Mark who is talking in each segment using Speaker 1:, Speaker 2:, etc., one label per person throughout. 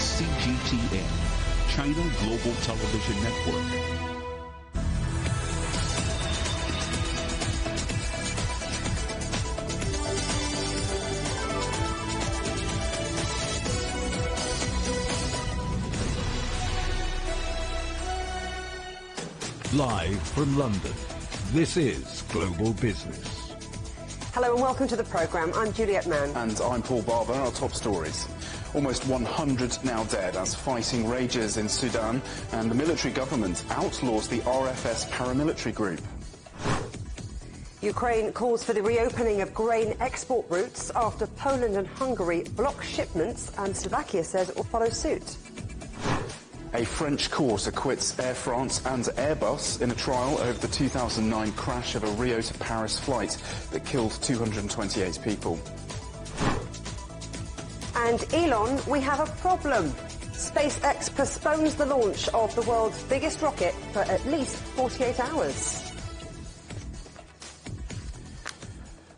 Speaker 1: CGTN, China Global Television Network.
Speaker 2: Live from London, this is Global Business.
Speaker 3: Hello and welcome to the programme. I'm Juliet Mann.
Speaker 4: And I'm Paul Barber. Our top stories. Almost 100 now dead as fighting rages in Sudan, and the military government outlaws the RFS paramilitary group.
Speaker 3: Ukraine calls for the reopening of grain export routes after Poland and Hungary block shipments, and Slovakia says it will follow suit.
Speaker 4: A French court acquits Air France and Airbus in a trial over the 2009 crash of a Rio to Paris flight that killed 228 people.
Speaker 3: And Elon, we have a problem. SpaceX postpones the launch of the world's biggest rocket for at least 48 hours.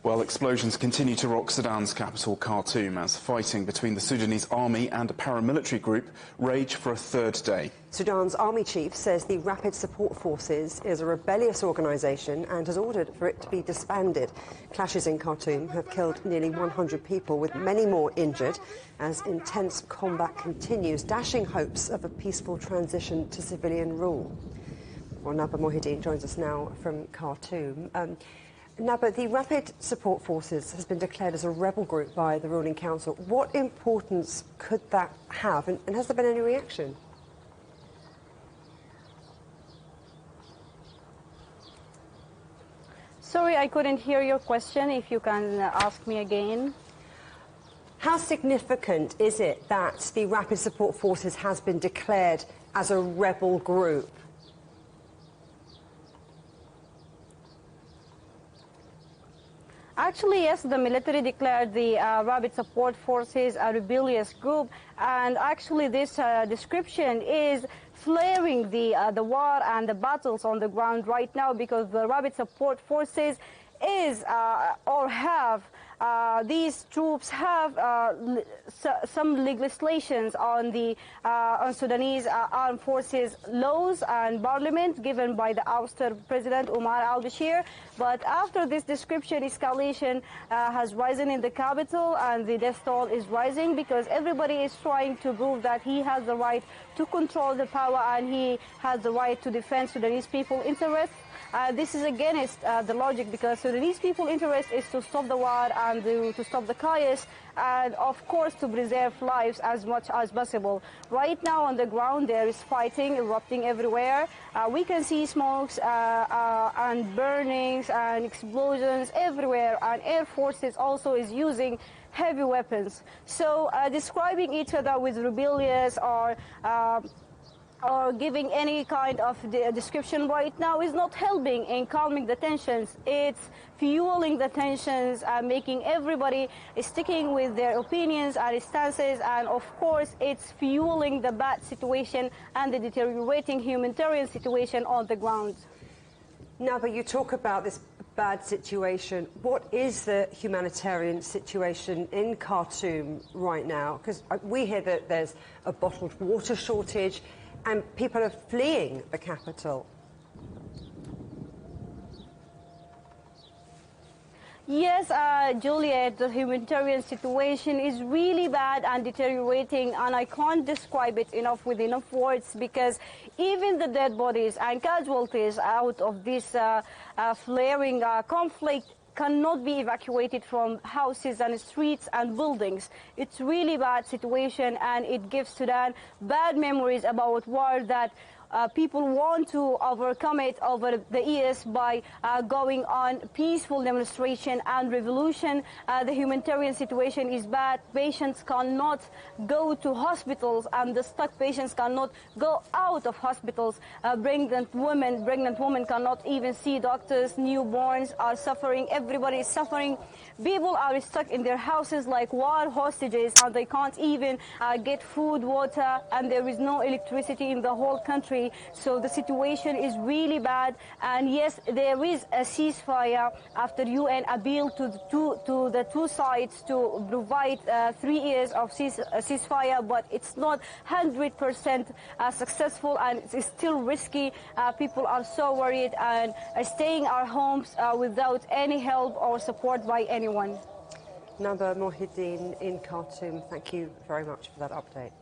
Speaker 4: Well, explosions continue to rock Sudan's capital, Khartoum, as fighting between the Sudanese army and a paramilitary group rage for a third day.
Speaker 3: Sudan's army chief says the Rapid Support Forces is a rebellious organisation and has ordered for it to be disbanded. Clashes in Khartoum have killed nearly 100 people, with many more injured, as intense combat continues, dashing hopes of a peaceful transition to civilian rule. Well, Naba Mohideen joins us now from Khartoum. Naba, the Rapid Support Forces has been declared as a rebel group by the ruling council. What importance could that have, and has there been any reaction?
Speaker 5: Sorry, I couldn't hear your question. If you can ask me again.
Speaker 3: How significant is it that the Rapid Support Forces has been declared as a rebel group?
Speaker 5: Actually, yes, the military declared the Rapid Support Forces a rebellious group, and actually this description is flaring the war and the battles on the ground right now, because the Rapid Support Forces is or have these troops have some legislations on the on Sudanese armed forces laws and parliament given by the ousted President Omar al-Bashir. But after this description, escalation has risen in the capital, and the death toll is rising, because everybody is trying to prove that he has the right to control the power and he has the right to defend Sudanese people's interests. This is against the logic, because Sudanese people's interest is to stop the war and to stop the chaos, and of course to preserve lives as much as possible. Right now on the ground there is fighting erupting everywhere. We can see smokes and burnings and explosions everywhere, and Air Forces also is using heavy weapons. So describing each other with rebellious or giving any kind of description right now is not helping in calming the tensions. It's fueling the tensions, making everybody sticking with their opinions and stances, and of course it's fueling the bad situation and the deteriorating humanitarian situation on the ground.
Speaker 3: Now, but you talk about this bad situation. What is the humanitarian situation in Khartoum right now? Because we hear that there's a bottled water shortage and people are fleeing the capital.
Speaker 5: Yes, Juliet, the humanitarian situation is really bad and deteriorating, and I can't describe it enough with enough words, because even the dead bodies and casualties out of this flaring conflict cannot be evacuated from houses and streets and buildings. It's really bad situation, and it gives Sudan bad memories about war that people want to overcome it over the years by going on peaceful demonstration and revolution. The humanitarian situation is bad. Patients cannot go to hospitals, and the stuck patients cannot go out of hospitals. Pregnant women cannot even see doctors. Newborns are suffering. Everybody is suffering. People are stuck in their houses like war hostages, and they can't even get food, water, and there is no electricity in the whole country. country. So the situation is really bad. And yes, there is a ceasefire after UN appealed to the two sides to provide 3 years of ceasefire, but it's not 100% successful, and it's still risky. People are so worried and are staying in our homes without any help or support by anyone.
Speaker 3: Naba Mohideen in Khartoum, thank you very much for that update.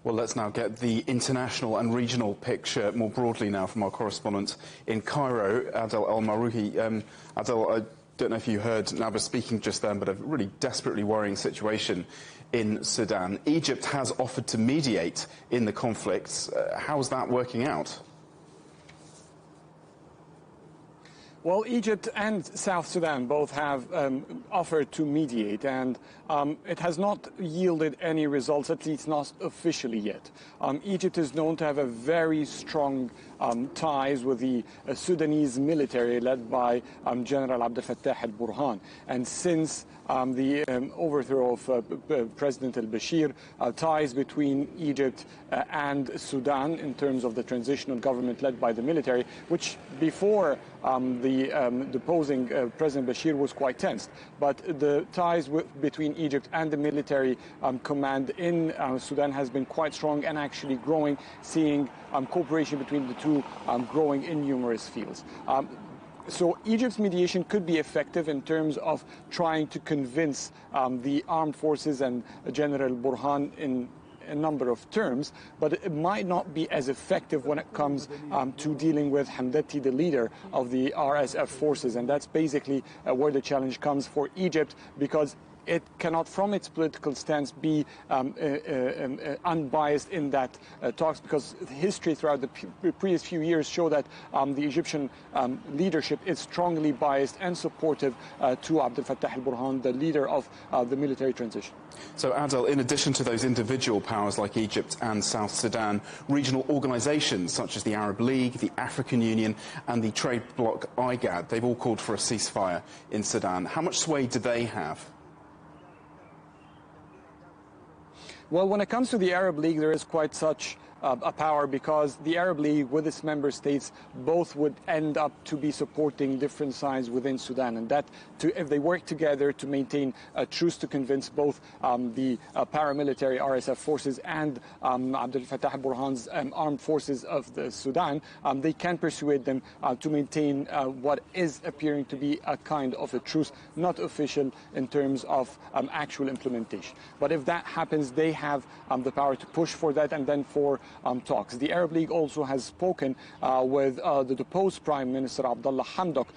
Speaker 4: Well, let's now get the international and regional picture more broadly now from our correspondent in Cairo, Adel El-Marouhi. Adel, I don't know if you heard Naba speaking just then, but a really desperately worrying situation in Sudan. Egypt has offered to mediate in the conflicts. How's that working out?
Speaker 6: Well, Egypt and South Sudan both have offered to mediate, and it has not yielded any results, at least not officially yet. Egypt is known to have a very strong ties with the Sudanese military led by General Abdel Fattah al-Burhan. And since the overthrow of President al-Bashir, ties between Egypt and Sudan in terms of the transitional government led by the military, which before the deposing President Bashir was quite tense. But the ties between Egypt and the military command in Sudan has been quite strong and actually growing, seeing cooperation between the two growing in numerous fields. So Egypt's mediation could be effective in terms of trying to convince the armed forces and General Burhan in a number of terms, but it might not be as effective when it comes to dealing with Hamdati, the leader of the RSF forces. And that's basically where the challenge comes for Egypt, because it cannot, from its political stance, be unbiased in that talks, because history throughout the previous few years show that the Egyptian leadership is strongly biased and supportive to Abdel Fattah al-Burhan, the leader of the military transition.
Speaker 4: So, Adel, in addition to those individual powers like Egypt and South Sudan, regional organisations such as the Arab League, the African Union and the trade bloc IGAD, they've all called for a ceasefire in Sudan. How much sway do they have?
Speaker 6: Well, when it comes to the Arab League, there is quite such a power, because the Arab League with its member states both would end up to be supporting different sides within Sudan, and that if they work together to maintain a truce to convince both the paramilitary RSF forces and Abdel Fattah al-Burhan's armed forces of the Sudan, they can persuade them to maintain what is appearing to be a kind of a truce, not official in terms of actual implementation. But if that happens, they have the power to push for that and then for talks. The Arab League also has spoken with the deposed Prime Minister Abdullah Hamdok,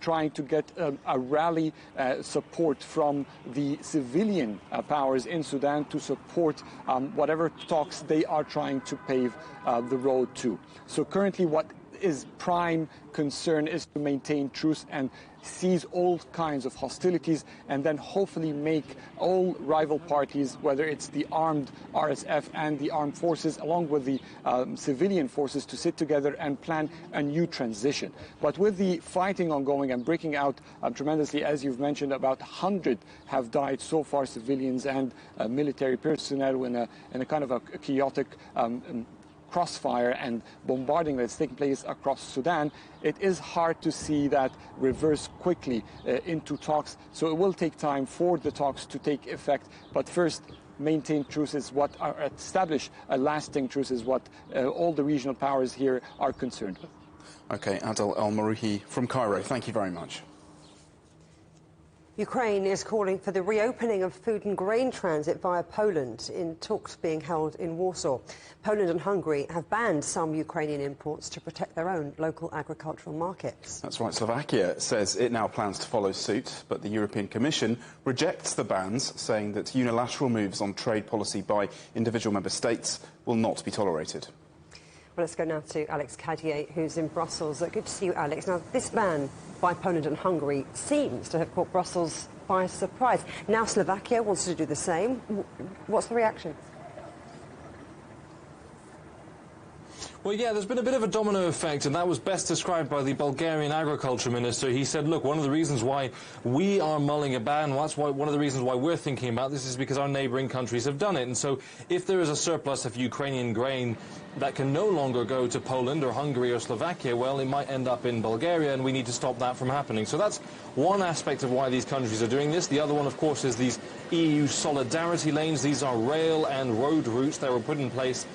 Speaker 6: trying to get a rally support from the civilian powers in Sudan to support whatever talks they are trying to pave the road to. So currently what is prime concern is to maintain truce and cease all kinds of hostilities, and then hopefully make all rival parties, whether it's the armed RSF and the armed forces, along with the civilian forces, to sit together and plan a new transition. But with the fighting ongoing and breaking out tremendously, as you've mentioned, about 100 have died so far, civilians and military personnel, in a kind of a chaotic crossfire and bombarding that's taking place across Sudan. It is hard to see that reverse quickly into talks. So it will take time for the talks to take effect. But first, maintain truce is what establish a lasting truce is what all the regional powers here are concerned with.
Speaker 4: Okay, Adel El-Marouhi from Cairo, thank you very much.
Speaker 3: Ukraine is calling for the reopening of food and grain transit via Poland in talks being held in Warsaw. Poland and Hungary have banned some Ukrainian imports to protect their own local agricultural markets.
Speaker 4: That's right. Slovakia says it now plans to follow suit, but the European Commission rejects the bans, saying that unilateral moves on trade policy by individual member states will not be tolerated.
Speaker 3: Well, let's go now to Alex Cadier, who's in Brussels. Good to see you, Alex. Now, this ban by Poland and Hungary seems to have caught Brussels by surprise. Now Slovakia wants to do the same. What's the reaction?
Speaker 7: Well, yeah, there's been a bit of a domino effect, and that was best described by the Bulgarian agriculture minister. He said, look, one of the reasons why we are mulling a ban, that's why one of the reasons why we're thinking about this is because our neighbouring countries have done it. And so if there is a surplus of Ukrainian grain that can no longer go to Poland or Hungary or Slovakia, well, it might end up in Bulgaria, and we need to stop that from happening. So that's one aspect of why these countries are doing this. The other one, of course, is these EU solidarity lanes. These are rail and road routes that were put in place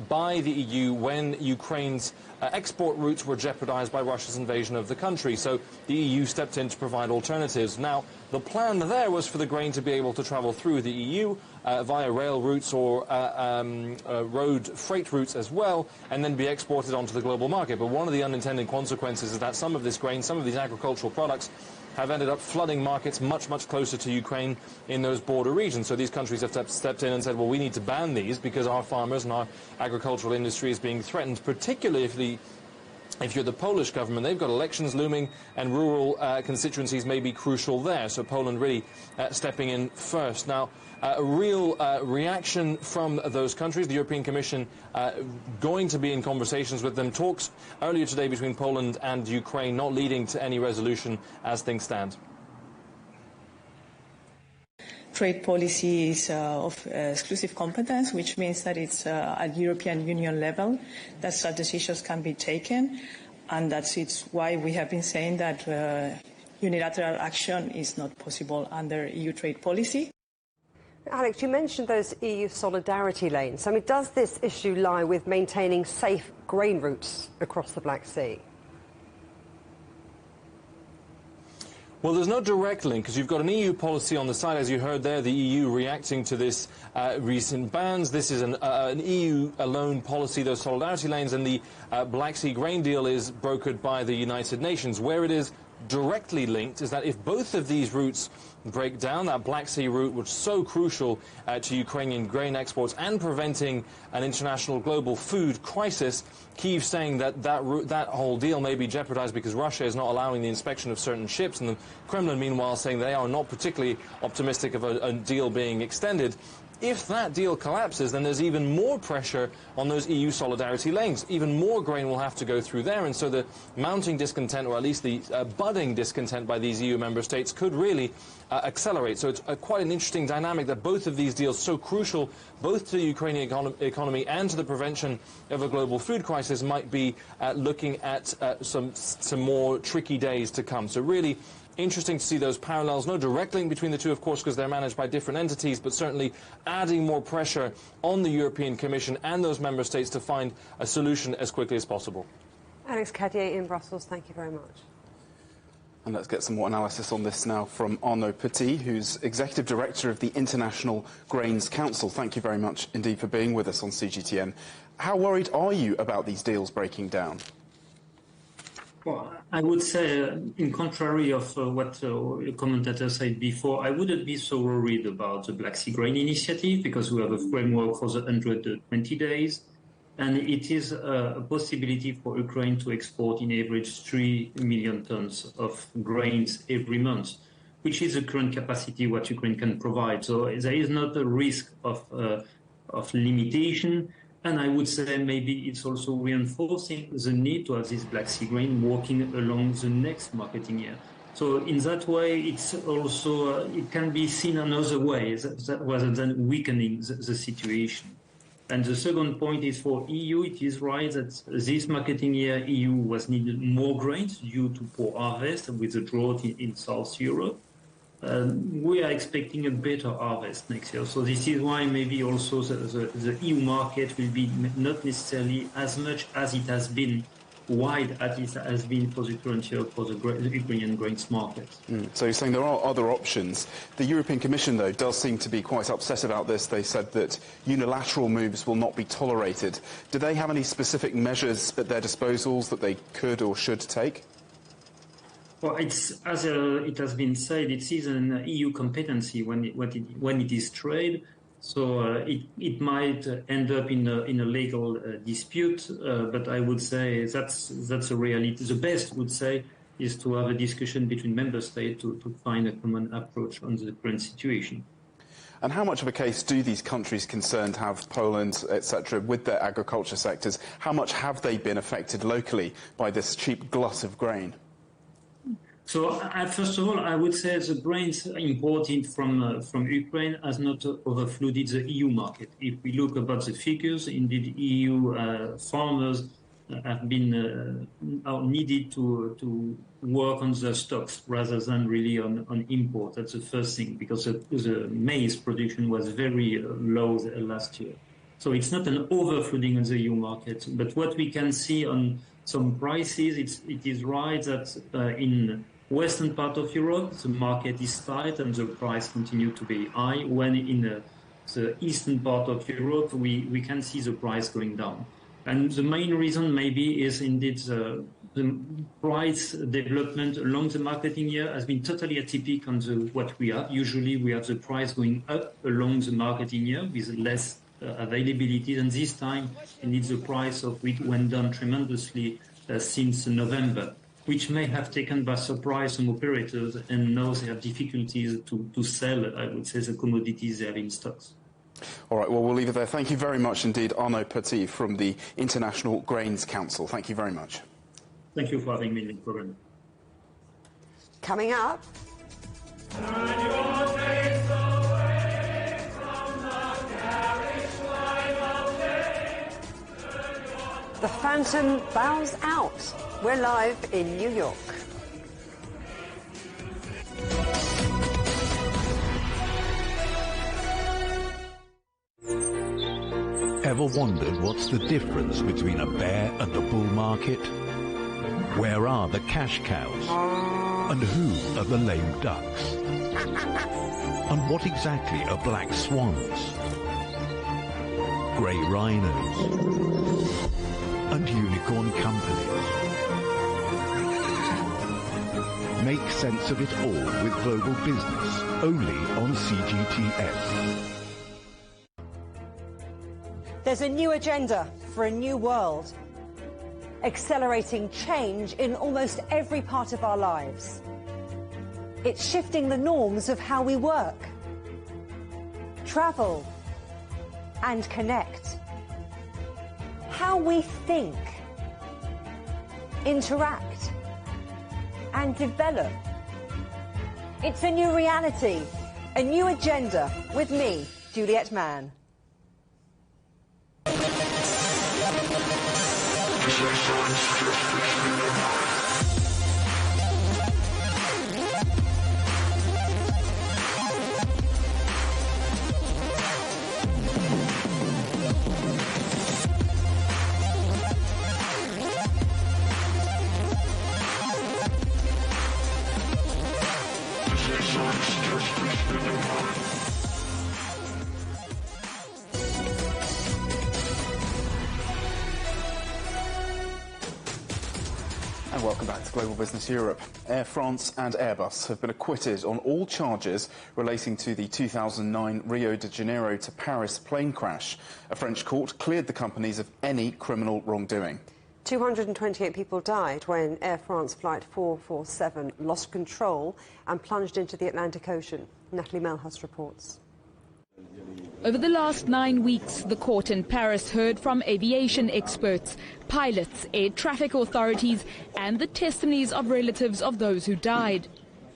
Speaker 7: by the EU when Ukraine's export routes were jeopardized by Russia's invasion of the country. So the EU stepped in to provide alternatives. Now, the plan there was for the grain to be able to travel through the EU via rail routes or road freight routes as well, and then be exported onto the global market. But one of the unintended consequences is that some of this grain, some of these agricultural products, have ended up flooding markets much, much closer to Ukraine in those border regions. So these countries have stepped in and said, well, we need to ban these because our farmers and our agricultural industry is being threatened, particularly if you're the Polish government. They've got elections looming, and rural constituencies may be crucial there. So Poland really stepping in first. Now, a real reaction from those countries. The European Commission going to be in conversations with them. Talks earlier today between Poland and Ukraine, not leading to any resolution as things stand.
Speaker 8: Trade policy is of exclusive competence, which means that it's at European Union level that such decisions can be taken, and it's why we have been saying that unilateral action is not possible under EU trade policy.
Speaker 3: Alex, you mentioned those EU solidarity lanes. I mean, does this issue lie with maintaining safe grain routes across the Black Sea?
Speaker 7: Well, there's no direct link, because you've got an EU policy on the side, as you heard there, the EU reacting to this recent bans. This is an EU-alone policy, those solidarity lanes, and the Black Sea grain deal is brokered by the United Nations. Where it is directly linked is that if both of these routes break down, that Black Sea route, which is so crucial to Ukrainian grain exports and preventing an international global food crisis, Kyiv saying that that whole deal may be jeopardized because Russia is not allowing the inspection of certain ships, and the Kremlin, meanwhile, saying they are not particularly optimistic of a deal being extended. If that deal collapses, then there's even more pressure on those EU solidarity lanes. Even more grain will have to go through there, and so the mounting discontent, or at least the budding discontent by these EU member states, could really accelerate. So it's quite an interesting dynamic that both of these deals, so crucial both to the Ukrainian economy and to the prevention of a global food crisis, might be looking at some more tricky days to come. So really interesting to see those parallels. No direct link between the two, of course, because they're managed by different entities, but certainly adding more pressure on the European Commission and those member states to find a solution as quickly as possible.
Speaker 3: Alex Cadier in Brussels, thank you very much.
Speaker 4: And let's get some more analysis on this now from Arnaud Petit, who's Executive Director of the International Grains Council. Thank you very much indeed for being with us on CGTN. How worried are you about these deals breaking down?
Speaker 9: Well, I would say, in contrary of what a commentator said before, I wouldn't be so worried about the Black Sea Grain Initiative because we have a framework for the 120 days. And it is a possibility for Ukraine to export in average 3 million tons of grains every month, which is the current capacity what Ukraine can provide. So there is not a risk of limitation. And I would say maybe it's also reinforcing the need to have this Black Sea grain working along the next marketing year. So in that way, it's also, it can be seen another way rather than weakening the situation. And the second point is for EU, it is right that this marketing year EU was needed more grains due to poor harvest with the drought in South Europe. We are expecting a better harvest next year. So this is why maybe also the EU market will be not necessarily as much as it has been wide as it has been for the current year for the Ukrainian grains market.
Speaker 4: So you're saying there are other options. The European Commission, though, does seem to be quite upset about this. They said that unilateral moves will not be tolerated. Do they have any specific measures at their disposals that they could or should take?
Speaker 9: Well, it's, as it has been said, it is an EU competency when it is trade. So it might end up in a legal dispute, but I would say that's a reality. The best, would say, is to have a discussion between member states to find a common approach on the current situation.
Speaker 4: And how much of a case do these countries concerned have, Poland, etc., with their agriculture sectors? How much have they been affected locally by this cheap glut of grain?
Speaker 9: So, first of all, I would say the grains imported from Ukraine has not overflooded the EU market. If we look about the figures, indeed, EU farmers have been needed to work on their stocks rather than really on import. That's the first thing, because the maize production was very low last year. So it's not an overflooding on the EU market. But what we can see on some prices, it is right that in western part of Europe, the market is tight and the price continue to be high, when in the eastern part of Europe, we can see the price going down. And the main reason maybe is indeed the price development along the marketing year has been totally atypical on what we have. Usually we have the price going up along the marketing year with less availability, and this time indeed the price of wheat went down tremendously since November, which may have taken by surprise some operators, and now they have difficulties to sell, I would say, the commodities they have in stocks.
Speaker 4: All right, well, we'll leave it there. Thank you very much indeed, Arnaud Petit from the International Grains Council. Thank you very much.
Speaker 9: Thank you for having me in the program.
Speaker 3: Coming up... The Phantom bows out. We're live in New York.
Speaker 2: Ever wondered what's the difference between a bear and a bull market? Where are the cash cows? And who are the lame ducks? And what exactly are black swans? Grey rhinos? And unicorn companies? Make sense of it all with Global Business, only on CGTN.
Speaker 3: There's a new agenda for a new world, accelerating change in almost every part of our lives. It's shifting the norms of how we work, travel, and connect. How we think, interact, and develop. It's a new reality, a new agenda with me, Juliette Mann.
Speaker 4: And welcome back to Global Business Europe. Air France and Airbus have been acquitted on all charges relating to the 2009 Rio de Janeiro to Paris plane crash. A French court cleared the companies of any criminal wrongdoing.
Speaker 3: 228 people died when Air France Flight 447 lost control and plunged into the Atlantic Ocean. Natalie Melhus reports.
Speaker 10: Over the last 9 weeks, the court in Paris heard from aviation experts, pilots, air traffic authorities, and the testimonies of relatives of those who died.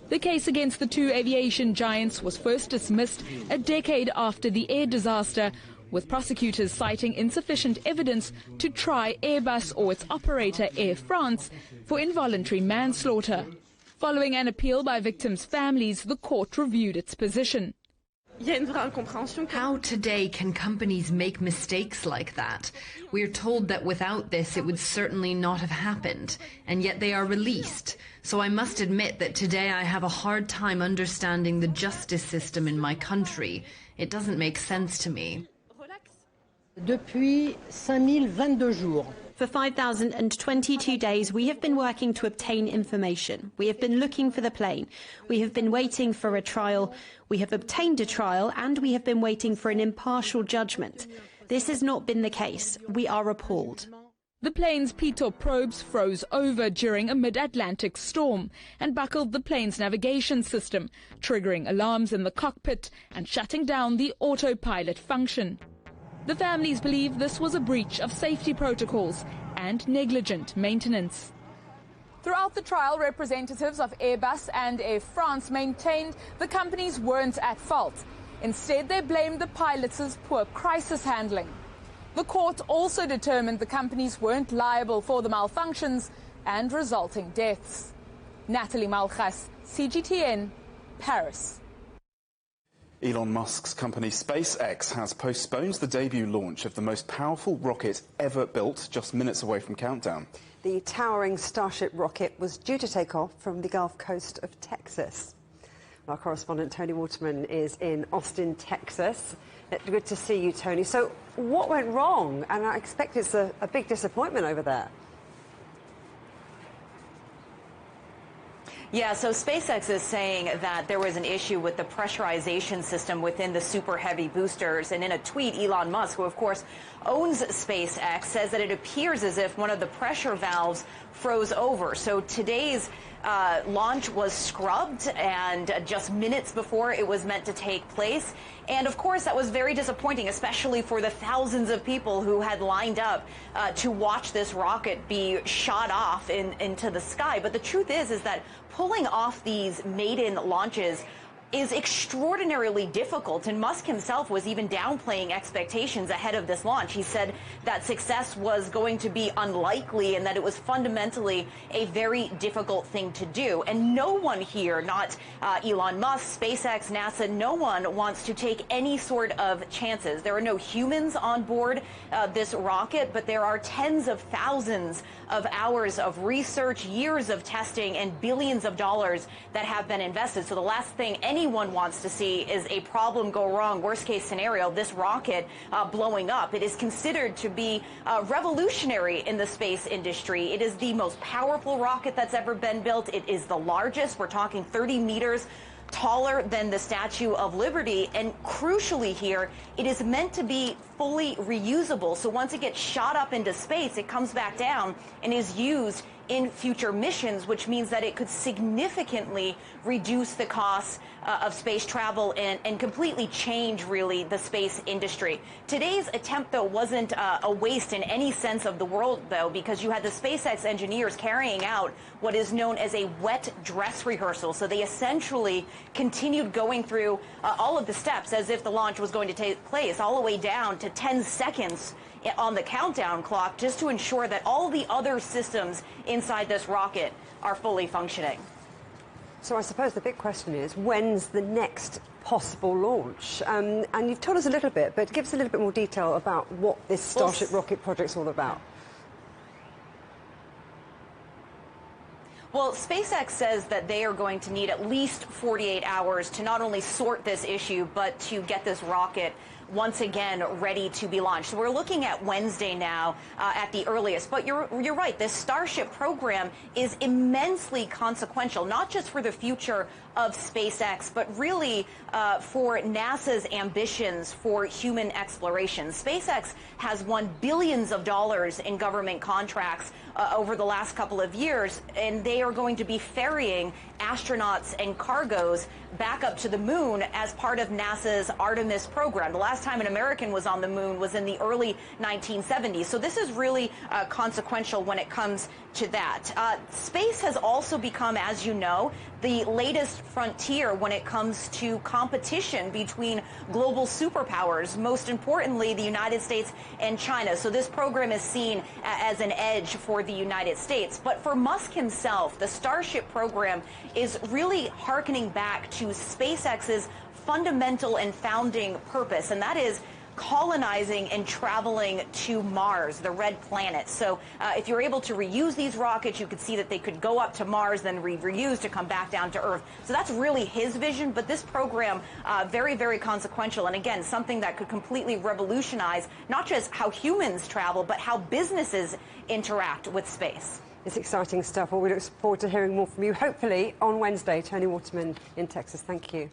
Speaker 10: The case against the two aviation giants was first dismissed a decade after the air disaster, with prosecutors citing insufficient evidence to try Airbus or its operator Air France for involuntary manslaughter. Following an appeal by victims' families, the court reviewed its position.
Speaker 11: How today can companies make mistakes like that? We are told that without this it would certainly not have happened, and yet they are released. So I must admit that today I have a hard time understanding the justice system in my country. It doesn't make sense to me.
Speaker 12: Depuis 5022 jours.
Speaker 13: For 5,022 days, we have been working to obtain information. We have been looking for the plane. We have been waiting for a trial. We have obtained a trial, and we have been waiting for an impartial judgment. This has not been the case. We are appalled.
Speaker 10: The plane's pitot probes froze over during a mid-Atlantic storm and buckled the plane's navigation system, triggering alarms in the cockpit and shutting down the autopilot function. The families believe this was a breach of safety protocols and negligent maintenance.
Speaker 14: Throughout the trial, representatives of Airbus and Air France maintained the companies weren't at fault. Instead, they blamed the pilots' poor crisis handling. The court also determined the companies weren't liable for the malfunctions and resulting deaths. Natalie Malchas, CGTN, Paris.
Speaker 4: Elon Musk's company SpaceX has postponed the debut launch of the most powerful rocket ever built, just minutes away from countdown.
Speaker 3: The towering Starship rocket was due to take off from the Gulf Coast of Texas. Our correspondent Tony Waterman is in Austin, Texas. Good to see you, Tony. So what went wrong? And I expect it's a big disappointment over there.
Speaker 15: Yeah, so SpaceX is saying that there was an issue with the pressurization system within the Super Heavy boosters. And in a tweet, Elon Musk, who of course owns SpaceX, says that it appears as if one of the pressure valves froze over. So today's launch was scrubbed, and just minutes before it was meant to take place. And of course, that was very disappointing, especially for the thousands of people who had lined up to watch this rocket be shot off into the sky. But the truth is that pulling off these maiden launches is extraordinarily difficult, and Musk himself was even downplaying expectations ahead of this launch. He said that success was going to be unlikely and that it was fundamentally a very difficult thing to do. And no one here, not Elon Musk, SpaceX, NASA, no one wants to take any sort of chances. There are no humans on board this rocket, but there are tens of thousands of hours of research, years of testing, and billions of dollars that have been invested. So the last thing anyone wants to see is a problem go wrong. Worst case scenario, this rocket blowing up. It is considered to be revolutionary in the space industry. It is the most powerful rocket that's ever been built. It is the largest. We're talking 30 meters taller than the Statue of Liberty. And crucially here, it is meant to be fully reusable. So once it gets shot up into space, it comes back down and is used in future missions, which means that it could significantly reduce the costs of space travel and completely change, really, the space industry. Today's attempt, though, wasn't a waste in any sense of the word, though, because you had the SpaceX engineers carrying out what is known as a wet dress rehearsal. So they essentially continued going through all of the steps as if the launch was going to take place, all the way down to 10 seconds on the countdown clock, just to ensure that all the other systems inside this rocket are fully functioning.
Speaker 3: So I suppose the big question is, when's the next possible launch? And you've told us a little bit, but give us a little bit more detail about what this Starship rocket project's all about.
Speaker 15: Well, SpaceX says that they are going to need at least 48 hours to not only sort this issue, but to get this rocket once again ready to be launched. So we're looking at Wednesday now at the earliest. But you're right, this Starship program is immensely consequential, not just for the future of SpaceX, but really for NASA's ambitions for human exploration. SpaceX has won billions of dollars in government contracts over the last couple of years, and they are going to be ferrying astronauts and cargos back up to the moon as part of NASA's Artemis program. The last time an American was on the moon was in the early 1970s. So this is really consequential when it comes to that. Space has also become, as you know, the latest frontier when it comes to competition between global superpowers, most importantly the United States and China. So this program is seen as an edge for the United States. But for Musk himself, the Starship program is really hearkening back to SpaceX's fundamental and founding purpose, and that is colonizing and traveling to Mars, the red planet. So if you're able to reuse these rockets, you could see that they could go up to Mars, then reused to come back down to Earth. So that's really his vision. But this program, very, very consequential. And again, something that could completely revolutionize not just how humans travel, but how businesses interact with space.
Speaker 3: It's exciting stuff. Well, we look forward to hearing more from you, hopefully on Wednesday. Tony Waterman in Texas. Thank you.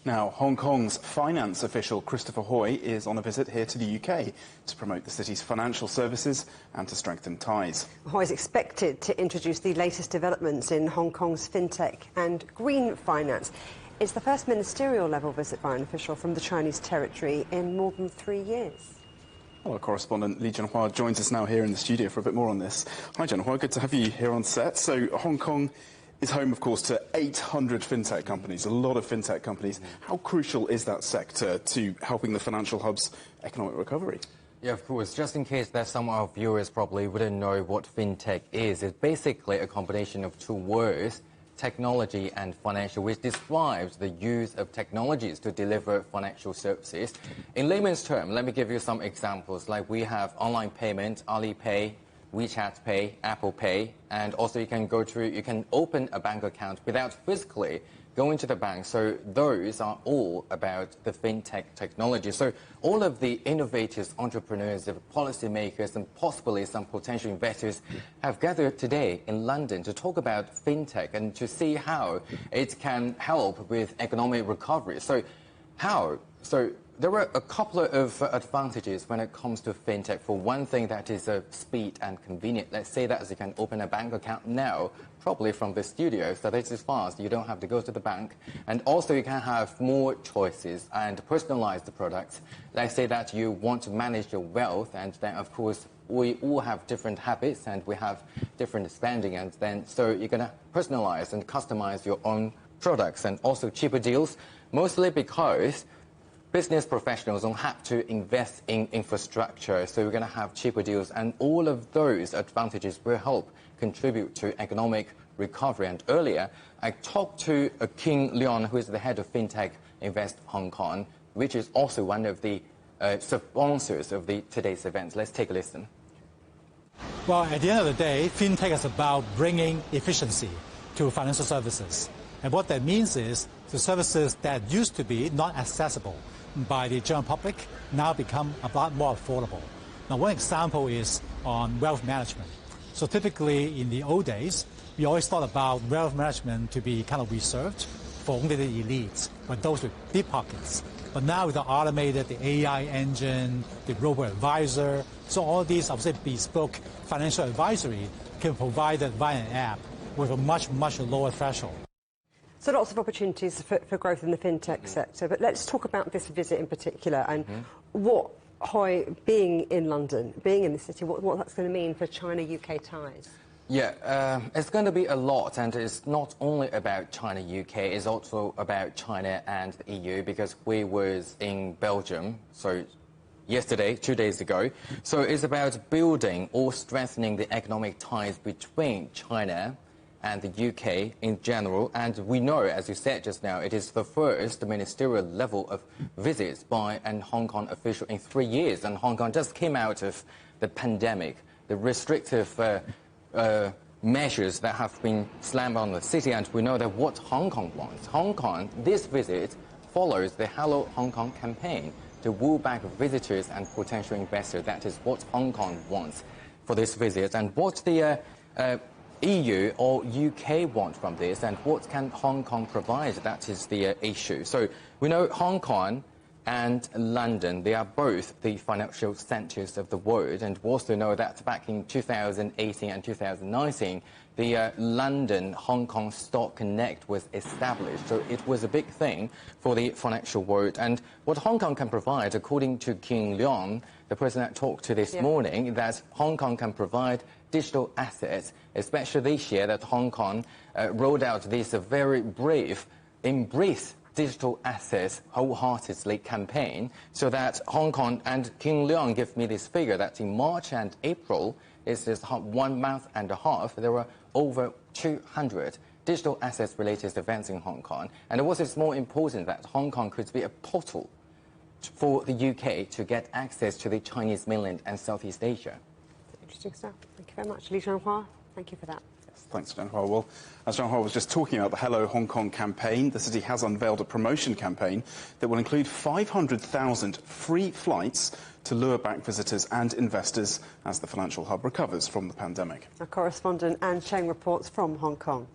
Speaker 4: Now, Hong Kong's finance official Christopher Hui is on a visit here to the UK to promote the city's financial services and to strengthen ties.
Speaker 3: Hui is expected to introduce the latest developments in Hong Kong's fintech and green finance. It's the first ministerial-level visit by an official from the Chinese territory in more than 3 years.
Speaker 4: Well, our correspondent Li Jianhua joins us now here in the studio for a bit more on this. Hi, Jianhua. Good to have you here on set. So, Hong Kong is home, of course, to 800 fintech companies, a lot of fintech companies. How crucial is that sector to helping the financial hub's economic recovery?
Speaker 16: Yeah, of course. Just in case that some of our viewers probably wouldn't know what fintech is, it's basically a combination of two words, technology and financial, which describes the use of technologies to deliver financial services. In layman's terms, let me give you some examples. Like we have online payment, Alipay, WeChat Pay, Apple Pay, and also you can open a bank account without physically going to the bank. So those are all about the fintech technology. So all of the innovators, entrepreneurs, the policymakers, and possibly some potential investors have gathered today in London to talk about fintech and to see how it can help with economic recovery. So how? So there are a couple of advantages when it comes to fintech. For one thing, that is speed and convenience. Let's say that you can open a bank account now, probably from the studio, so this is fast. You don't have to go to the bank. And also you can have more choices and personalize the products. Let's say that you want to manage your wealth, and then of course we all have different habits and we have different spending, and then so you're going to personalize and customize your own products, and also cheaper deals, mostly because business professionals don't have to invest in infrastructure, so we're going to have cheaper deals, and all of those advantages will help contribute to economic recovery. And earlier, I talked to King Leon, who is the head of FinTech Invest Hong Kong, which is also one of the sponsors of today's event. Let's take a listen.
Speaker 17: Well, at the end of the day, FinTech is about bringing efficiency to financial services. And what that means is the services that used to be not accessible by the general public now become a lot more affordable. Now, one example is on wealth management. So typically in the old days, we always thought about wealth management to be kind of reserved for only the elites, or those with deep pockets. But now with the automated, the AI engine, the robo-advisor, so all these, I would say, bespoke financial advisory can provide that via an app with a much, much lower threshold.
Speaker 3: So lots of opportunities for growth in the fintech sector, but let's talk about this visit in particular and what Hui, being in London, being in the city, what that's going to mean for China-UK ties.
Speaker 16: Yeah, it's going to be a lot, and it's not only about China-UK, it's also about China and the EU, because we was in Belgium, so yesterday, 2 days ago. So it's about building or strengthening the economic ties between China and the UK in general. And we know, as you said just now, it is the first ministerial level of visits by a Hong Kong official in 3 years. And Hong Kong just came out of the pandemic, the restrictive measures that have been slammed on the city. And we know that what Hong Kong wants. Hong Kong, this visit follows the Hello Hong Kong campaign to woo back visitors and potential investors. That is what Hong Kong wants for this visit. And what the EU or UK want from this, and what can Hong Kong provide? That is the issue. So we know Hong Kong and London, they are both the financial centres of the world, and we also know that back in 2018 and 2019, the London-Hong Kong Stock Connect was established. So it was a big thing for the financial world. And what Hong Kong can provide, according to King Leon, the person that talked to this morning, that Hong Kong can provide digital assets, especially this year that Hong Kong rolled out this very brave Embrace Digital Assets Wholeheartedly campaign, so that Hong Kong, and King Leon gave me this figure, that in March and April, it's just 1 month and a half, there were over 200 digital assets related events in Hong Kong. And it was more important that Hong Kong could be a portal for the UK to get access to the Chinese mainland and Southeast Asia.
Speaker 3: Interesting stuff. Thank you very much, Li Jianhua. Thank you for that.
Speaker 4: Yes, thanks, Jianhua. Well, as Jianhua was just talking about the Hello Hong Kong campaign, the city has unveiled a promotion campaign that will include 500,000 free flights to lure back visitors and investors as the financial hub recovers from the pandemic.
Speaker 3: Our correspondent Anne Cheng reports from Hong Kong.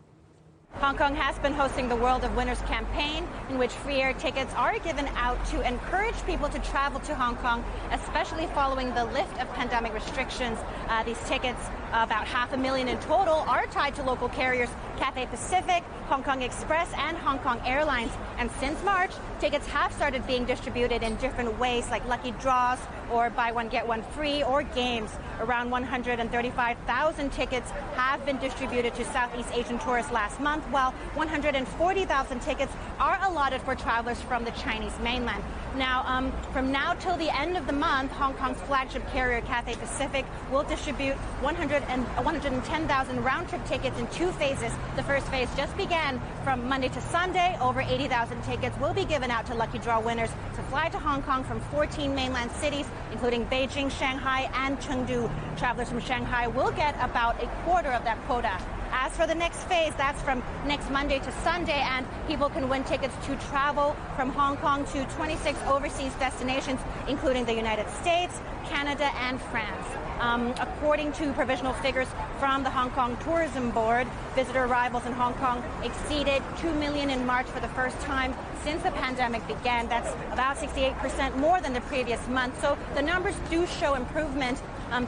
Speaker 13: Hong Kong has been hosting the World of Winners campaign, in which free air tickets are given out to encourage people to travel to Hong Kong, especially following the lift of pandemic restrictions. These tickets, about 500,000 in total, are tied to local carriers Cathay Pacific, Hong Kong Express, and Hong Kong Airlines. And since March, tickets have started being distributed in different ways, like lucky draws or buy one get one free, or games. Around 135,000 tickets have been distributed to Southeast Asian tourists last month, while 140,000 tickets are allotted for travelers from the Chinese mainland. Now, from now till the end of the month, Hong Kong's flagship carrier Cathay Pacific will distribute 110,000 round-trip tickets in 2 phases. The first phase just began from Monday to Sunday. Over 80,000 tickets will be given out to lucky draw winners to fly to Hong Kong from 14 mainland cities, including Beijing, Shanghai, and Chengdu. Travelers from Shanghai will get about a quarter of that quota. As for the next phase, that's from next Monday to Sunday, and people can win tickets to travel from Hong Kong to 26 overseas destinations, including the United States, Canada, and France. According to provisional figures from the Hong Kong Tourism Board, visitor arrivals in Hong Kong exceeded 2 million in March for the first time since the pandemic began. That's about 68% more than the previous month. So the numbers do show improvement.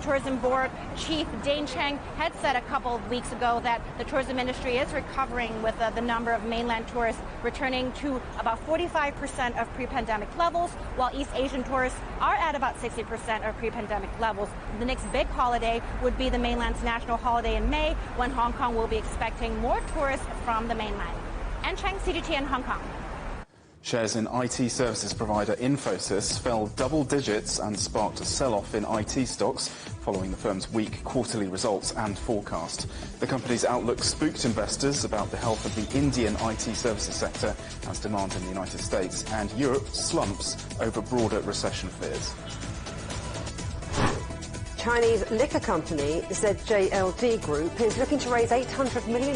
Speaker 13: Tourism Board Chief Dane Cheng had said a couple of weeks ago that the tourism industry is recovering, with the number of mainland tourists returning to about 45% of pre-pandemic levels, while East Asian tourists are at about 60% of pre-pandemic levels. The next big holiday would be the mainland's national holiday in May, when Hong Kong will be expecting more tourists from the mainland. Ann Cheng, CGTN Hong Kong.
Speaker 4: Shares in IT services provider Infosys fell double digits and sparked a sell-off in IT stocks following the firm's weak quarterly results and forecast. The company's outlook spooked investors about the health of the Indian IT services sector as demand in the United States and Europe slumps over broader recession fears.
Speaker 3: Chinese liquor company ZJLD Group is looking to raise $800 million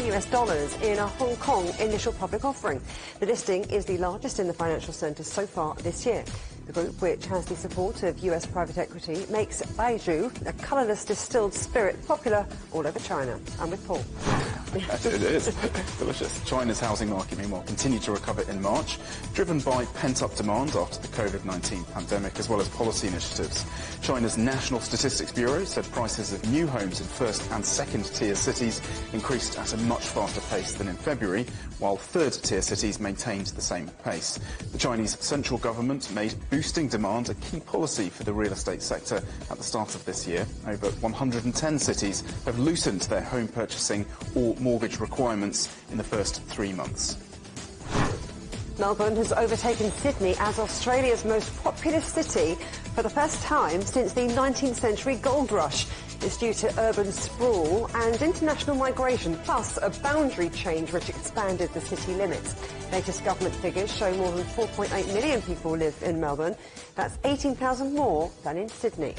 Speaker 3: in a Hong Kong initial public offering. The listing is the largest in the financial centre so far this year. The group, which has the support of US private equity, makes Baijiu, a colourless distilled spirit, popular all over China. I'm with Paul.
Speaker 4: It is delicious. China's housing market, meanwhile, continued to recover in March, driven by pent-up demand after the COVID-19 pandemic, as well as policy initiatives. China's National Statistics Bureau said prices of new homes in first and second-tier cities increased at a much faster pace than in February, while third-tier cities maintained the same pace. The Chinese central government made boosting demand a key policy for the real estate sector at the start of this year. Over 110 cities have loosened their home purchasing or mortgage requirements in the first 3 months.
Speaker 3: Melbourne has overtaken Sydney as Australia's most populous city for the first time since the 19th century gold rush. It's due to urban sprawl and international migration, plus a boundary change which expanded the city limits. Latest government figures show more than 4.8 million people live in Melbourne. That's 18,000 more than in Sydney.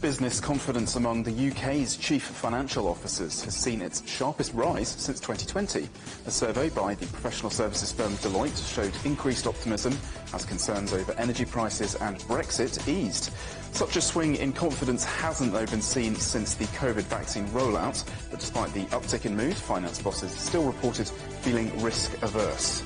Speaker 4: Business confidence among the UK's chief financial officers has seen its sharpest rise since 2020. A survey by the professional services firm Deloitte showed increased optimism as concerns over energy prices and Brexit eased. Such a swing in confidence hasn't, though, been seen since the COVID vaccine rollout, but despite the uptick in mood, finance bosses still reported feeling risk-averse.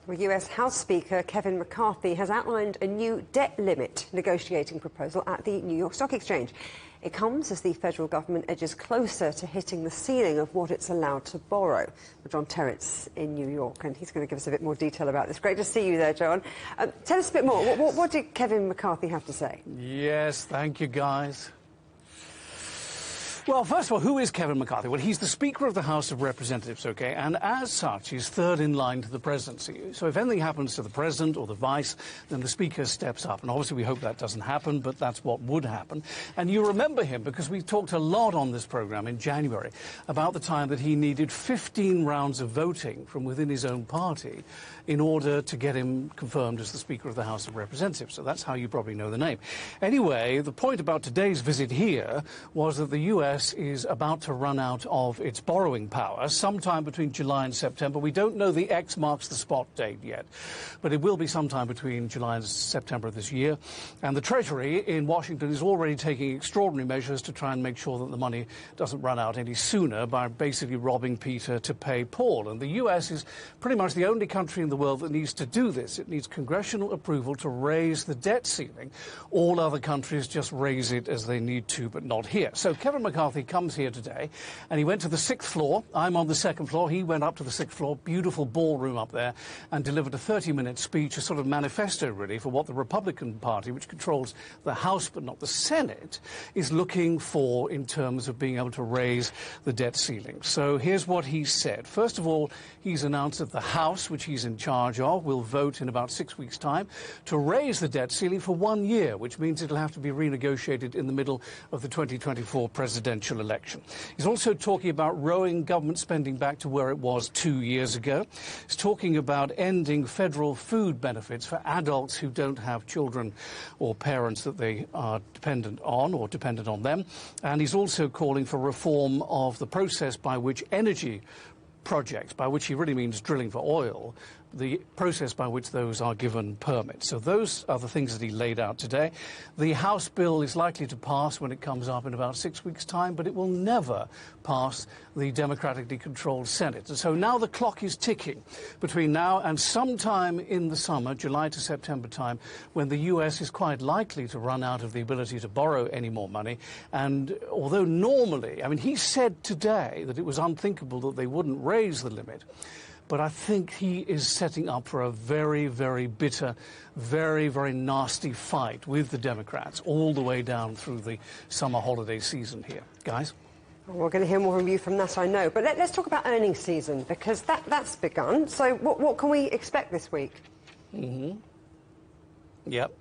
Speaker 3: Well, US House Speaker Kevin McCarthy has outlined a new debt limit negotiating proposal at the New York Stock Exchange. It comes as the federal government edges closer to hitting the ceiling of what it's allowed to borrow. John Terrett's in New York, and he's going to give us a bit more detail about this. Great to see you there, John. Tell us a bit more. What did Kevin McCarthy have to say?
Speaker 18: Yes, thank you, guys. Well, first of all, who is Kevin McCarthy? Well, he's the Speaker of the House of Representatives, OK, and as such, he's third in line to the presidency. So if anything happens to the president or the vice, then the Speaker steps up. And obviously we hope that doesn't happen, but that's what would happen. And you remember him because we talked a lot on this programme in January about the time that he needed 15 rounds of voting from within his own party in order to get him confirmed as the Speaker of the House of Representatives. So that's how you probably know the name. Anyway, the point about today's visit here was that the US US is about to run out of its borrowing power sometime between July and September. We don't know the X marks the spot date yet, but it will be sometime between July and September of this year. And the Treasury in Washington is already taking extraordinary measures to try and make sure that the money doesn't run out any sooner by basically robbing Peter to pay Paul. And the US is pretty much the only country in the world that needs to do this. It needs congressional approval to raise the debt ceiling. All other countries just raise it as they need to, but not here. So Kevin McCarthy comes here today, and he went to the 6th floor. I'm on the 2nd floor. He went up to the 6th floor, beautiful ballroom up there, and delivered a 30-minute speech, a sort of manifesto, really, for what the Republican Party, which controls the House but not the Senate, is looking for in terms of being able to raise the debt ceiling. So here's what he said. First of all, he's announced that the House, which he's in charge of, will vote in about 6 weeks' time to raise the debt ceiling for 1 year, which means it'll have to be renegotiated in the middle of the 2024 presidential election. He's also talking about rowing government spending back to where it was 2 years ago. He's talking about ending federal food benefits for adults who don't have children or parents that they are dependent on or dependent on them. And he's also calling for reform of the process by which energy projects, by which he really means drilling for oil, the process by which those are given permits. So those are the things that he laid out today. The House bill is likely to pass when it comes up in about 6 weeks' time, but it will never pass the democratically controlled Senate. And so now the clock is ticking between now and sometime in the summer, July to September time, when the US is quite likely to run out of the ability to borrow any more money. And although normally, I mean, he said today that it was unthinkable that they wouldn't raise the limit, but I think he is setting up for a very, very bitter, very, very nasty fight with the Democrats all the way down through the summer holiday season here. Guys?
Speaker 3: We're going to hear more from you from that, I know. But let's talk about earnings season, because that's begun. So what can we expect this week?
Speaker 18: Yep.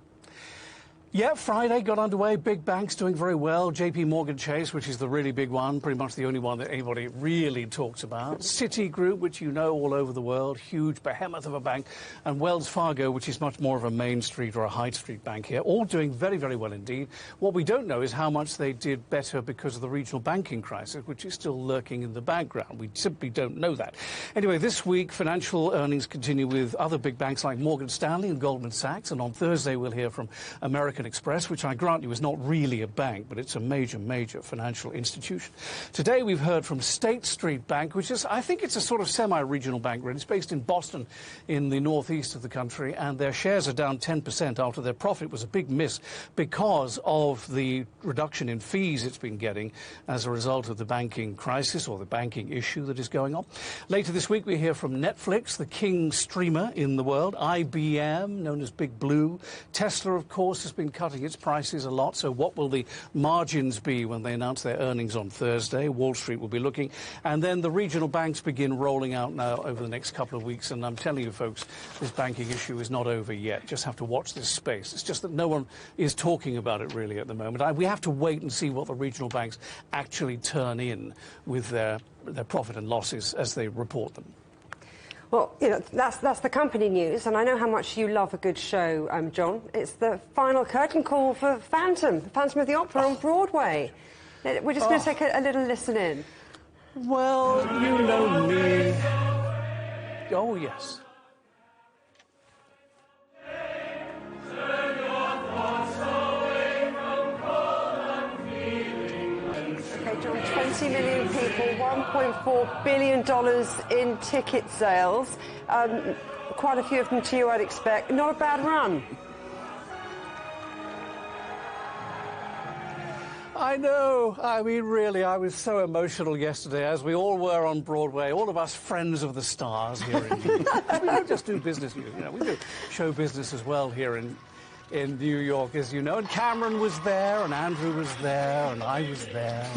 Speaker 18: Yeah, Friday got underway. Big banks doing very well. JP Morgan Chase, which is the really big one, pretty much the only one that anybody really talks about. Citigroup, which you know all over the world, huge behemoth of a bank. And Wells Fargo, which is much more of a Main Street or a High Street bank here, all doing very, very well indeed. What we don't know is how much they did better because of the regional banking crisis, which is still lurking in the background. We simply don't know that. Anyway, this week, financial earnings continue with other big banks like Morgan Stanley and Goldman Sachs. And on Thursday, we'll hear from American Express, which I grant you is not really a bank, but it's a major, major financial institution. Today we've heard from State Street Bank, which is, I think it's a sort of semi-regional bank, really. It's based in Boston in the northeast of the country, and their shares are down 10% after their profit was a big miss because of the reduction in fees it's been getting as a result of the banking crisis or the banking issue that is going on. Later this week we hear from Netflix, the king streamer in the world, IBM, known as Big Blue. Tesla, of course, has been cutting its prices a lot, so what will the margins be when they announce their earnings on Thursday? Wall Street will be looking. And then the regional banks begin rolling out now over the next couple of weeks, and I'm telling you, folks, this banking issue is not over yet. Just have to watch this space. It's just that no one is talking about it really at the moment. We have to wait and see what the regional banks actually turn in with their profit and losses as they report them.
Speaker 3: Well, you know, that's the company news, and I know how much you love a good show, John. It's the final curtain call for Phantom of the Opera on Broadway. We're just going to take a little listen in.
Speaker 18: Well, you know me. Oh, yes.
Speaker 3: John, 20 million people, $1.4 billion in ticket sales. Quite a few of them to you, I'd expect. Not a bad run.
Speaker 18: I know. I mean, really, I was so emotional yesterday, as we all were on Broadway, all of us friends of the stars here in New York. We don't just do business, you know, we do show business as well here in New York, as you know. And Cameron was there, and Andrew was there, and I was there.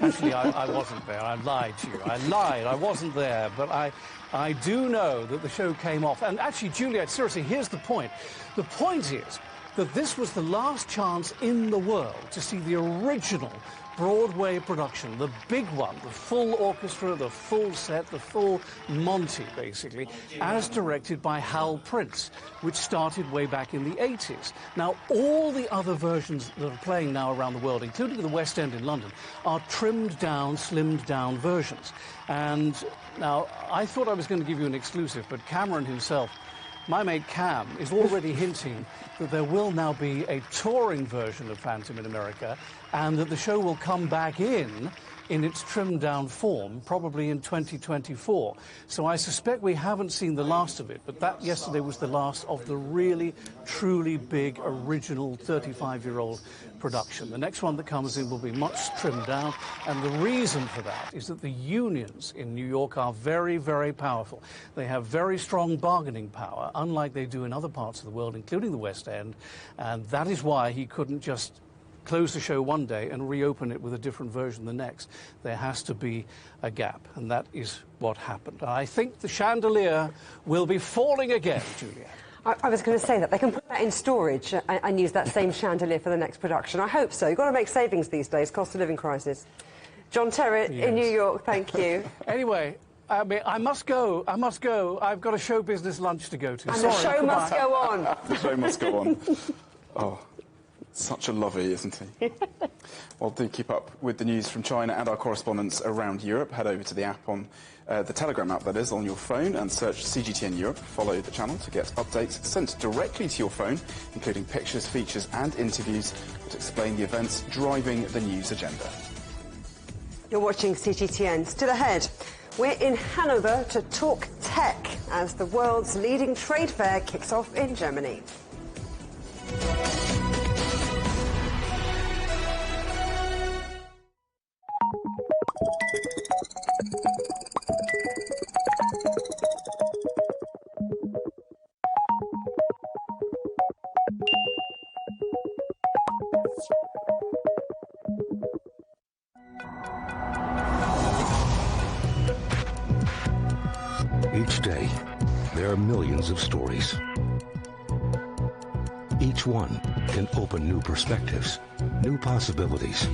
Speaker 18: Actually, I wasn't there. I lied to you. I lied. I wasn't there. But I do know that the show came off. And actually, Juliet, seriously, here's the point. The point is that this was the last chance in the world to see the original Broadway production, the big one, the full orchestra, the full set, the full Monty, basically, as directed by Hal Prince, which started way back in the 80s. Now, all the other versions that are playing now around the world, including the West End in London, are trimmed down, slimmed down versions. And now, I thought I was going to give you an exclusive, but Cameron himself, my mate Cam, is already hinting that there will now be a touring version of Phantom in America, and that the show will come back in its trimmed-down form, probably in 2024. So I suspect we haven't seen the last of it, but that yesterday was the last of the really, truly big, original 35-year-old production. The next one that comes in will be much trimmed down, and the reason for that is that the unions in New York are very, very powerful. They have very strong bargaining power, unlike they do in other parts of the world, including the West End, and that is why he couldn't just close the show one day and reopen it with a different version the next. There has to be a gap, and that is what happened. I think the chandelier will be falling again, Juliet.
Speaker 3: I was going to say that they can put that in storage and use that same chandelier for the next production. I hope so. You've got to make savings these days, cost of living crisis. John Terrett in New York, thank you.
Speaker 18: Anyway, I must go. I've got a show business lunch to go to.
Speaker 3: And the show must go on.
Speaker 4: The show must go on. Oh. Such a lovey, isn't he? Well, do keep up with the news from China and our correspondents around Europe. Head over to the app on the Telegram app, that is, on your phone, and search CGTN Europe. Follow the channel to get updates sent directly to your phone, including pictures, features and interviews that explain the events driving the news agenda.
Speaker 3: You're watching CGTN. Still ahead, we're in Hanover to talk tech as the world's leading trade fair kicks off in Germany.
Speaker 19: Each day, there are millions of stories. Each one can open new perspectives, new possibilities.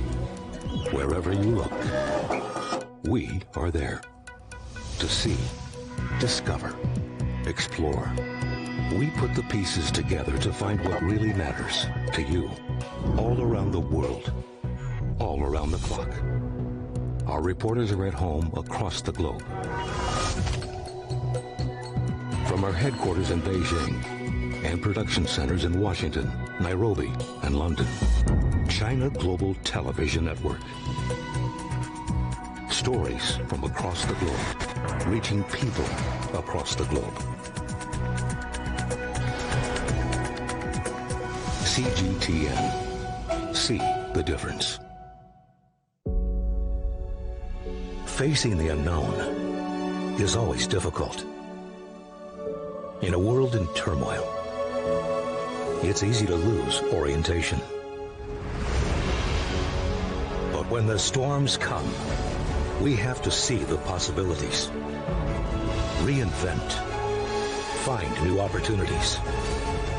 Speaker 19: Wherever you look, we are there. To see, discover, explore. We put the pieces together to find what really matters to you. All around the world, all around the clock. Our reporters are at home across the globe. From our headquarters in Beijing and production centers in Washington, Nairobi, and London, China Global Television Network. Stories from across the globe, reaching people across the globe. CGTN. See the difference. Facing the unknown is always difficult. In a world in turmoil, it's easy to lose orientation. But when the storms come, we have to see the possibilities. Reinvent. Find new opportunities.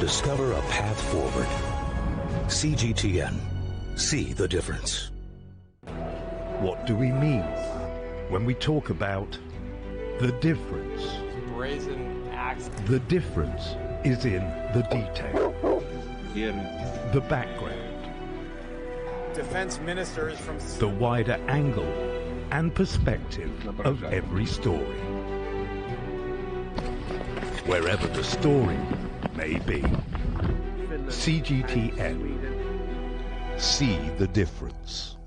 Speaker 19: Discover a path forward. CGTN. See the difference.
Speaker 2: What do we mean when we talk about the difference?
Speaker 20: Brazen axe.
Speaker 2: The difference is in the detail, the background,
Speaker 20: Defense ministers from
Speaker 2: the wider angle and perspective of every story. Wherever the story may be. CGTN. See the difference.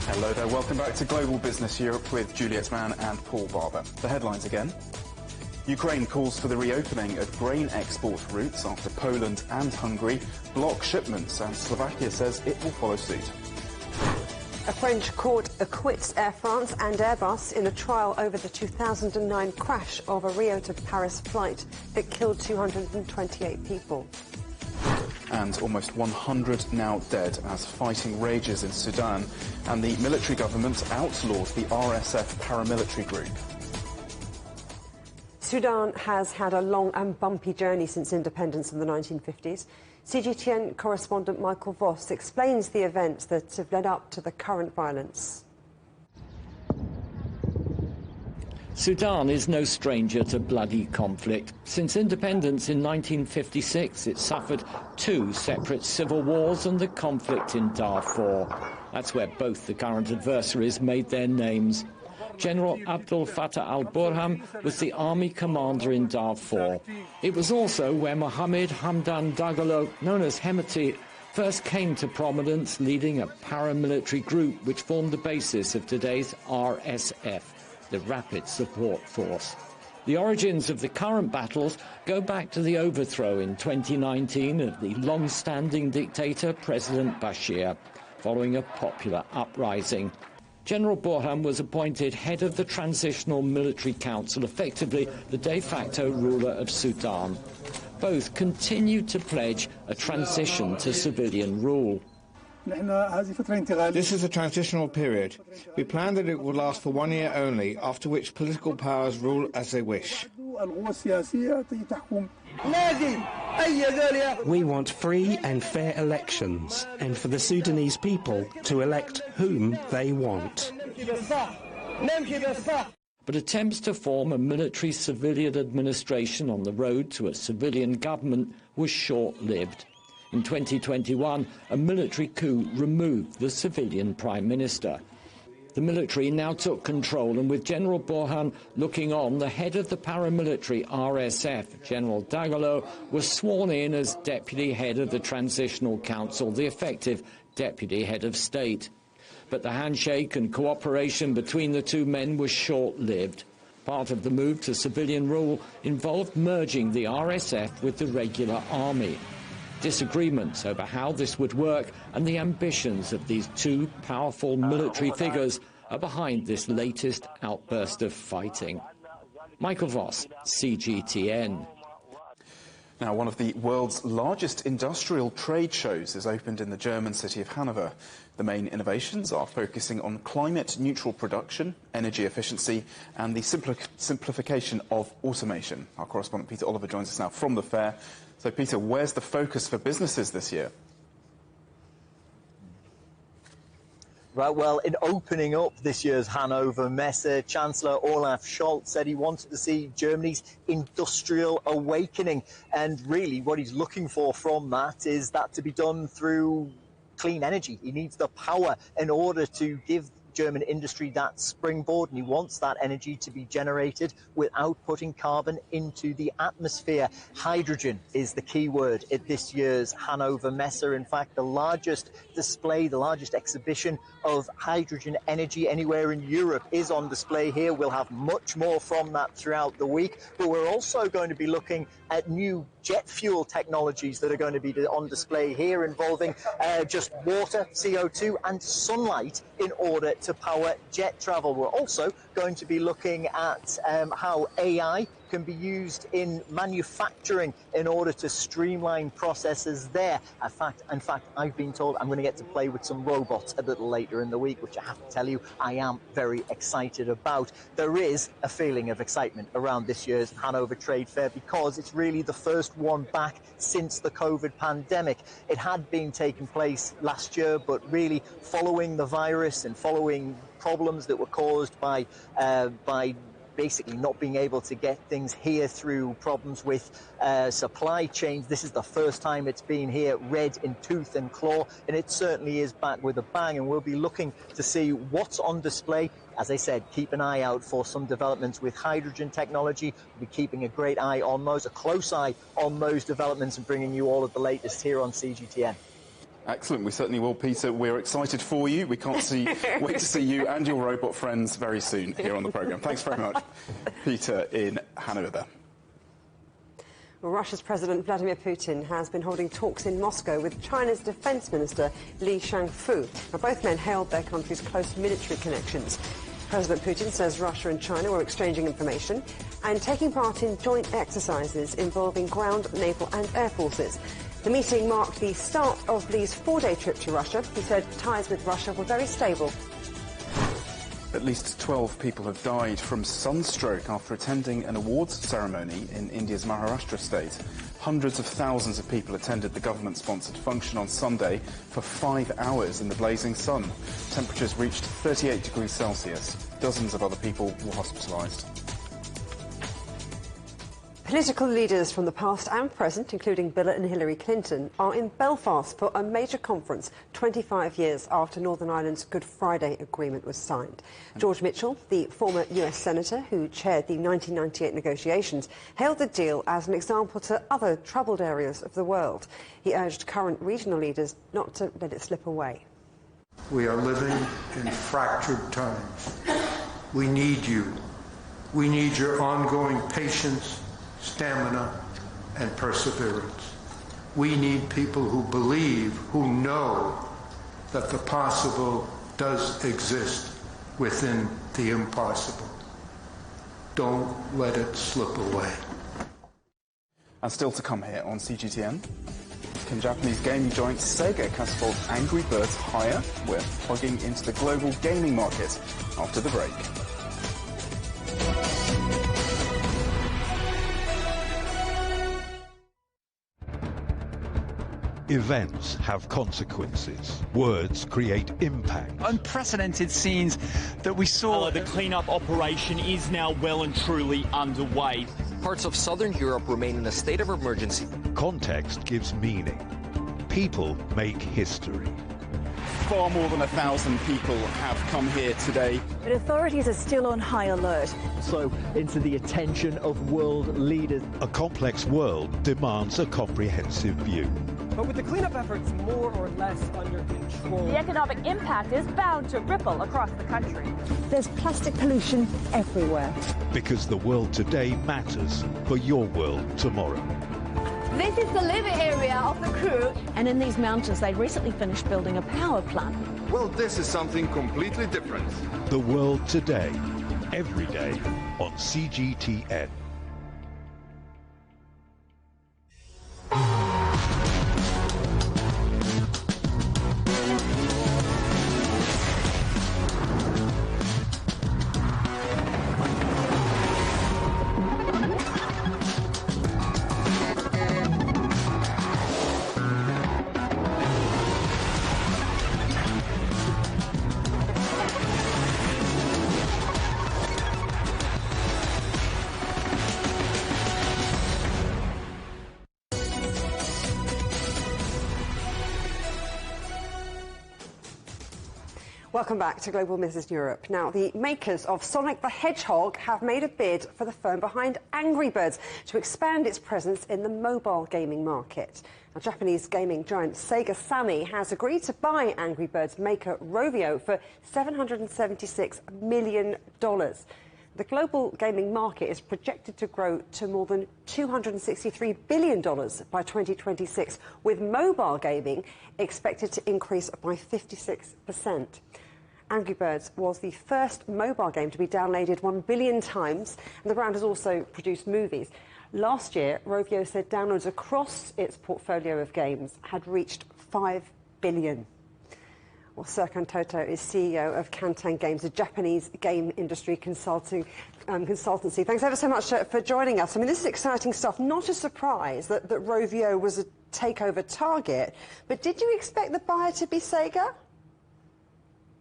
Speaker 4: Hello there, welcome back to Global Business Europe with Juliet Mann and Paul Barber. The headlines again. Ukraine calls for the reopening of grain export routes after Poland and Hungary block shipments, and Slovakia says it will follow suit.
Speaker 3: A French court acquits Air France and Airbus in a trial over the 2009 crash of a Rio to Paris flight that killed 228 people.
Speaker 4: And almost 100 now dead as fighting rages in Sudan, and the military government outlawed the RSF paramilitary group.
Speaker 3: Sudan has had a long and bumpy journey since independence in the 1950s. CGTN correspondent Michael Voss explains the events that have led up to the current violence.
Speaker 21: Sudan is no stranger to bloody conflict. Since independence in 1956, it suffered 2 separate civil wars and the conflict in Darfur. That's where both the current adversaries made their names. General Abdel Fattah al-Burhan was the army commander in Darfur. It was also where Mohammed Hamdan Dagalo, known as Hemeti, first came to prominence, leading a paramilitary group which formed the basis of today's RSF, the Rapid Support Force. The origins of the current battles go back to the overthrow in 2019 of the long-standing dictator President Bashir, following a popular uprising. General Burhan was appointed head of the Transitional Military Council, effectively the de facto ruler of Sudan. Both continued to pledge a transition to civilian rule.
Speaker 22: This is a transitional period. We plan that it will last for 1 year only, after which political powers rule as they wish.
Speaker 23: We want free and fair elections, and for the Sudanese people to elect whom they want.
Speaker 21: But attempts to form a military-civilian administration on the road to a civilian government was short-lived. In 2021, a military coup removed the civilian prime minister. The military now took control, and with General Burhan looking on, the head of the paramilitary RSF, General Dagalo, was sworn in as deputy head of the Transitional Council, the effective deputy head of state. But the handshake and cooperation between the two men was short-lived. Part of the move to civilian rule involved merging the RSF with the regular army. Disagreements over how this would work and the ambitions of these two powerful military figures are behind this latest outburst of fighting. Michael Voss, CGTN.
Speaker 4: Now, one of the world's largest industrial trade shows is opened in the German city of Hanover. The main innovations are focusing on climate-neutral production, energy efficiency and the simplification of automation. Our correspondent Peter Oliver joins us now from the fair. So, Peter, where's the focus for businesses this year?
Speaker 24: Right, well, in opening up this year's Hanover Messe, Chancellor Olaf Scholz said he wanted to see Germany's industrial awakening. And really what he's looking for from that is that to be done through clean energy. He needs the power in order to give German industry that springboard, and he wants that energy to be generated without putting carbon into the atmosphere. Hydrogen is the key word at this year's Hanover Messe. In fact, the largest display, the largest exhibition of hydrogen energy anywhere in Europe is on display here. We'll have much more from that throughout the week, but we're also going to be looking at new jet fuel technologies that are going to be on display here, involving just water, CO2 and sunlight in order to power jet travel. We're also going to be looking at how AI can be used in manufacturing in order to streamline processes there. In fact, I've been told I'm going to get to play with some robots a little later in the week, which I have to tell you I am very excited about. There is a feeling of excitement around this year's Hanover Trade Fair because it's really the first one back since the COVID pandemic. It had been taking place last year, but really following the virus and following problems that were caused by basically not being able to get things here through problems with supply chains. This is the first time it's been here red in tooth and claw, and it certainly is back with a bang, and we'll be looking to see what's on display. As I said, keep an eye out for some developments with hydrogen technology. We'll be keeping a great eye on those, a close eye on those developments, and bringing you all of the latest here on CGTN.
Speaker 4: Excellent. We certainly will, Peter. We're excited for you. We can't wait to see you and your robot friends very soon here on the programme. Thanks very much, Peter in Hanover.
Speaker 3: Well, Russia's President Vladimir Putin has been holding talks in Moscow with China's Defence Minister Li Shangfu. Now, both men hailed their countries' close military connections. President Putin says Russia and China were exchanging information and taking part in joint exercises involving ground, naval and air forces. The meeting marked the start of Li's 4-day trip to Russia. He said ties with Russia were very stable.
Speaker 4: At least 12 people have died from sunstroke after attending an awards ceremony in India's Maharashtra state. Hundreds of thousands of people attended the government-sponsored function on Sunday for 5 hours in the blazing sun. Temperatures reached 38 degrees Celsius. Dozens of other people were hospitalised.
Speaker 3: Political leaders from the past and present, including Bill and Hillary Clinton, are in Belfast for a major conference 25 years after Northern Ireland's Good Friday Agreement was signed. George Mitchell, the former US Senator who chaired the 1998 negotiations, hailed the deal as an example to other troubled areas of the world. He urged current regional leaders not to let it slip away.
Speaker 1: We are living in fractured times. We need you. We need your ongoing patience, stamina and perseverance. We need people who believe, who know that the possible does exist within the impossible. Don't let it slip away.
Speaker 4: And still to come here on CGTN. Can Japanese gaming giant Sega catapult Angry Birds higher? We're plugging into the global gaming market after the break.
Speaker 2: Events have consequences. Words create impact.
Speaker 5: Unprecedented scenes that we saw.
Speaker 6: The clean-up operation is now well and truly underway.
Speaker 8: Parts of southern Europe remain in a state of emergency.
Speaker 2: Context gives meaning. People make history.
Speaker 4: Far more than 1,000 people have come here today.
Speaker 25: But authorities are still on high alert.
Speaker 26: So into the attention of world leaders.
Speaker 2: A complex world demands a comprehensive view.
Speaker 27: But with the cleanup efforts more or less under control,
Speaker 13: the economic impact is bound to ripple across the country.
Speaker 25: There's plastic pollution everywhere.
Speaker 2: Because the world today matters for your world tomorrow.
Speaker 25: This is the living area of the crew. And in these mountains, they recently finished building a power plant.
Speaker 28: Well, this is something completely different.
Speaker 2: The world today, every day on CGTN.
Speaker 3: Welcome back to Global Business Europe. Now, the makers of Sonic the Hedgehog have made a bid for the firm behind Angry Birds to expand its presence in the mobile gaming market. Now, Japanese gaming giant Sega Sammy has agreed to buy Angry Birds maker Rovio for $776 million. The global gaming market is projected to grow to more than $263 billion by 2026, with mobile gaming expected to increase by 56%. Angry Birds was the first mobile game to be downloaded 1 billion times, and the brand has also produced movies. Last year, Rovio said downloads across its portfolio of games had reached 5 billion. Well, Serkan Toto is CEO of Kantan Games, a Japanese game industry consultancy. Thanks ever so much for joining us. I mean, this is exciting stuff. Not a surprise that Rovio was a takeover target, but did you expect the buyer to be Sega?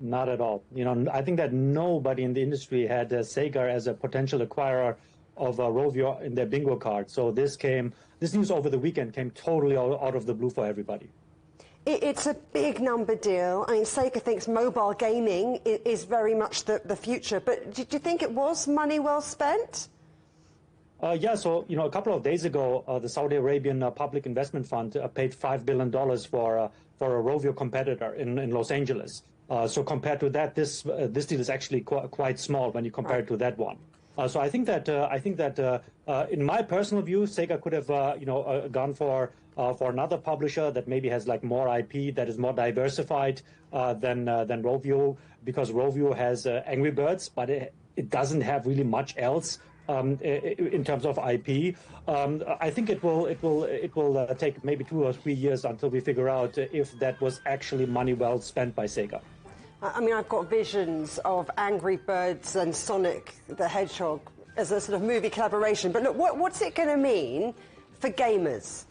Speaker 29: Not at all. You know, I think that nobody in the industry had Sega as a potential acquirer of Rovio in their bingo card. So this news over the weekend came totally out of the blue for everybody.
Speaker 3: It's a big number deal. I mean, Sega thinks mobile gaming is very much the future, but did you think it was money well spent?
Speaker 29: Yeah, so, you know, a couple of days ago, the Saudi Arabian Public Investment Fund paid $5 billion for a Rovio competitor in Los Angeles. So compared to that, this deal is actually quite small when you compare it to that one. So I think that in my personal view, Sega could have gone for another publisher that maybe has like more IP, that is more diversified than Rovio, because Rovio has Angry Birds, but it doesn't have really much else in terms of IP. I think it will take maybe 2 or 3 years until we figure out if that was actually money well spent by Sega.
Speaker 3: I mean, I've got visions of Angry Birds and Sonic the Hedgehog as a sort of movie collaboration. But look, what's it going to mean for gamers?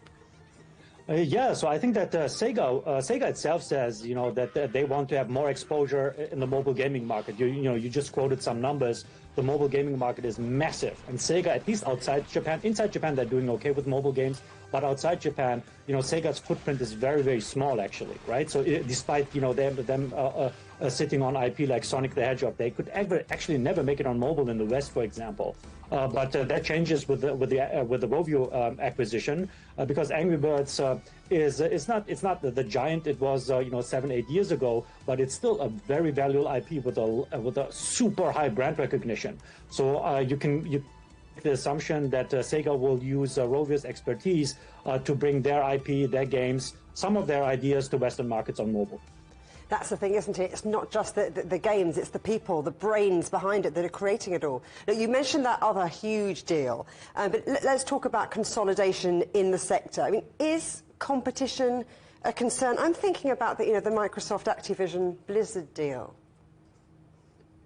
Speaker 29: Yeah, so I think that Sega itself says, that they want to have more exposure in the mobile gaming market. You just quoted some numbers. The mobile gaming market is massive, and Sega, at least outside Japan, inside Japan they're doing okay with mobile games, but outside Japan, Sega's footprint is very, very small actually, right? So despite them sitting on IP like Sonic the Hedgehog, they could actually never make it on mobile in the West, for example. But that changes with the Rovio acquisition, because Angry Birds it's not the giant it was 7-8 years ago, but it's still a very valuable IP with a super high brand recognition. So you the assumption that Sega will use Rovio's expertise to bring their IP, their games, some of their ideas to Western markets on mobile.
Speaker 3: That's the thing, isn't it? It's not just the games, it's the people, the brains behind it that are creating it all. Now, you mentioned that other huge deal, but let's talk about consolidation in the sector. I mean, is competition a concern? I'm thinking about the Microsoft Activision Blizzard deal.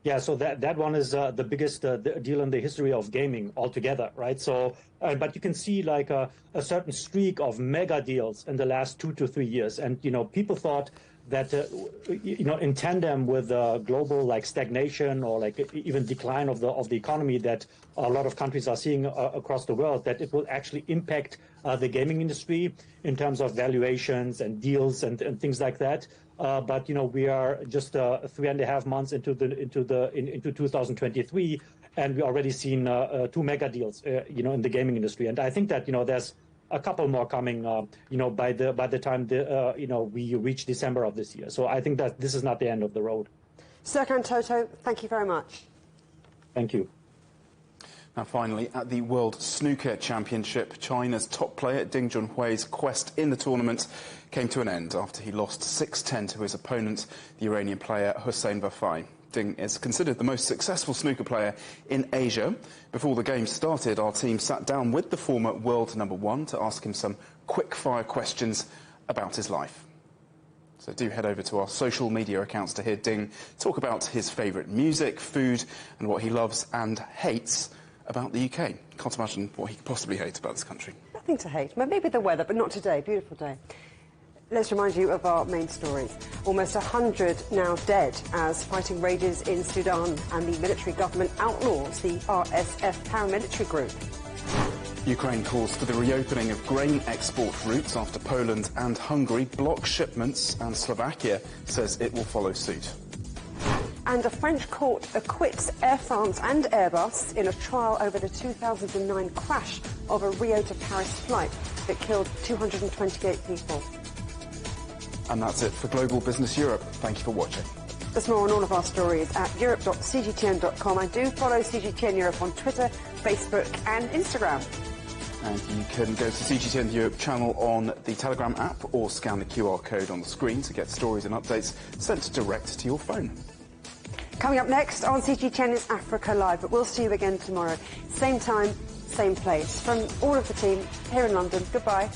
Speaker 29: Yeah, so that one is the biggest deal in the history of gaming altogether, right? So, but you can see like a certain streak of mega deals in the last 2 to 3 years, and people thought that in tandem with global like stagnation or like even decline of the economy that a lot of countries are seeing across the world, that it will actually impact the gaming industry in terms of valuations and deals and things like that. But we are just 3.5 months into 2023, and we already seen 2 mega deals in the gaming industry, and I think that there's a couple more coming by the time we reach December of this year. So I think that this is not the end of the road.
Speaker 3: Serkan Toto, thank you very much.
Speaker 29: Thank you.
Speaker 4: Now finally, at the World Snooker Championship, China's top player Ding Junhui's quest in the tournament came to an end after he lost 6-10 to his opponent, the Iranian player Hussein Vafai. Ding is considered the most successful snooker player in Asia. Before the game started, our team sat down with the former world #1 to ask him some quick-fire questions about his life. So do head over to our social media accounts to hear Ding talk about his favourite music, food, and what he loves and hates about the UK. Can't imagine what he could possibly hate about this country.
Speaker 3: Nothing to hate. Maybe the weather, but not today. Beautiful day. Let's remind you of our main stories. Almost 100 now dead as fighting rages in Sudan, and the military government outlaws the RSF paramilitary group.
Speaker 4: Ukraine calls for the reopening of grain export routes after Poland and Hungary block shipments, and Slovakia says it will follow suit.
Speaker 3: And a French court acquits Air France and Airbus in a trial over the 2009 crash of a Rio to Paris flight that killed 228 people.
Speaker 4: And that's it for Global Business Europe. Thank you for watching.
Speaker 3: There's more on all of our stories at europe.cgtn.com. and do follow CGTN Europe on Twitter, Facebook and Instagram.
Speaker 4: And you can go to CGTN Europe channel on the Telegram app or scan the QR code on the screen to get stories and updates sent direct to your phone.
Speaker 3: Coming up next on CGTN is Africa Live, but we'll see you again tomorrow. Same time, same place. From all of the team here in London, goodbye.